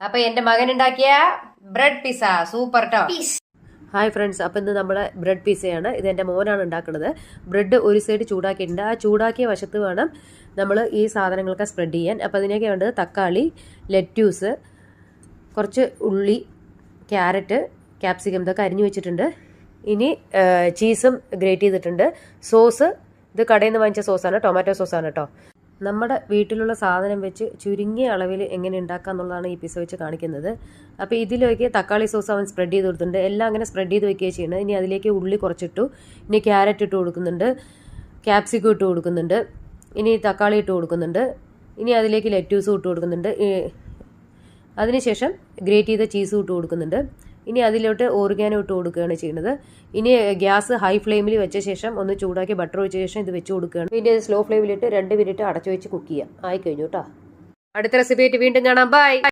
അപ്പൊ എന്റെ മകൻ ഉണ്ടാക്കിയ ബ്രെഡ് പിസ്സ സൂപ്പർ ട്ടോ. ഹായ് ഫ്രണ്ട്സ്, അപ്പം ഇന്ന് നമ്മുടെ ബ്രെഡ് പിസ്സയാണ്. ഇത് എൻ്റെ മോനാണ് ഉണ്ടാക്കുന്നത്. ബ്രെഡ് ഒരു സൈഡ് ചൂടാക്കിയിട്ടുണ്ട്. ആ ചൂടാക്കിയ വശത്ത് വേണം നമ്മൾ ഈ സാധനങ്ങളൊക്കെ സ്പ്രെഡ് ചെയ്യാൻ. അപ്പോൾ അതിനൊക്കെ വേണ്ടത് തക്കാളി, ലെറ്റ്യൂസ്, കുറച്ച് ഉള്ളി, ക്യാരറ്റ്, ക്യാപ്സിക്കം ഇതൊക്കെ അരിഞ്ഞു വെച്ചിട്ടുണ്ട്. ഇനി ചീസും ഗ്രേറ്റ് ചെയ്തിട്ടുണ്ട്. സോസ് ഇത് കടയിൽ നിന്ന് വാങ്ങിച്ച സോസാണ്, ടൊമാറ്റോ സോസാണ് കേട്ടോ. നമ്മുടെ വീട്ടിലുള്ള സാധനം വെച്ച് ചുരുങ്ങിയ അളവിൽ എങ്ങനെ ഉണ്ടാക്കുക എന്നുള്ളതാണ് ഈ പിസ്സ വെച്ച് കാണിക്കുന്നത്. അപ്പോൾ ഇതിലേക്ക് തക്കാളി സോസ് അവൻ സ്പ്രെഡ് ചെയ്ത് കൊടുത്തിട്ടുണ്ട്. എല്ലാം അങ്ങനെ സ്പ്രെഡ് ചെയ്ത് വെക്കുകയാണ് ചെയ്യുന്നത്. ഇനി അതിലേക്ക് ഉള്ളി കുറച്ചിട്ടു. ഇനി ക്യാരറ്റ് ഇട്ട് കൊടുക്കുന്നുണ്ട്, ക്യാപ്സിക്കം ഇട്ട് കൊടുക്കുന്നുണ്ട്, ഇനി തക്കാളി ഇട്ട് കൊടുക്കുന്നുണ്ട്, ഇനി അതിലേക്ക് ലെറ്റ്യൂസും ഇട്ട് കൊടുക്കുന്നുണ്ട്. അതിനുശേഷം ഗ്രേറ്റ് ചെയ്ത ചീസും ഇട്ട് കൊടുക്കുന്നുണ്ട്. ഇനി അതിലോട്ട് ഓർഗാനോ ഇട്ട് കൊടുക്കുകയാണ് ചെയ്യുന്നത്. ഇനി ഗ്യാസ് ഹൈ ഫ്ലെയിമിൽ വെച്ച ശേഷം ഒന്ന് ചൂടാക്കി ബട്ടർ ഒഴിച്ച ശേഷം ഇത് വെച്ച് കൊടുക്കുകയാണ്. പിന്നെ സ്ലോ ഫ്ലെയിമിലിട്ട് 2 മിനിറ്റ് അടച്ചു വെച്ച് കുക്ക് ചെയ്യാം. ആയിക്കഴിഞ്ഞു കേട്ടോ. അടുത്ത റെസിപ്പി ആയിട്ട് വീണ്ടും കാണാം. ബൈ.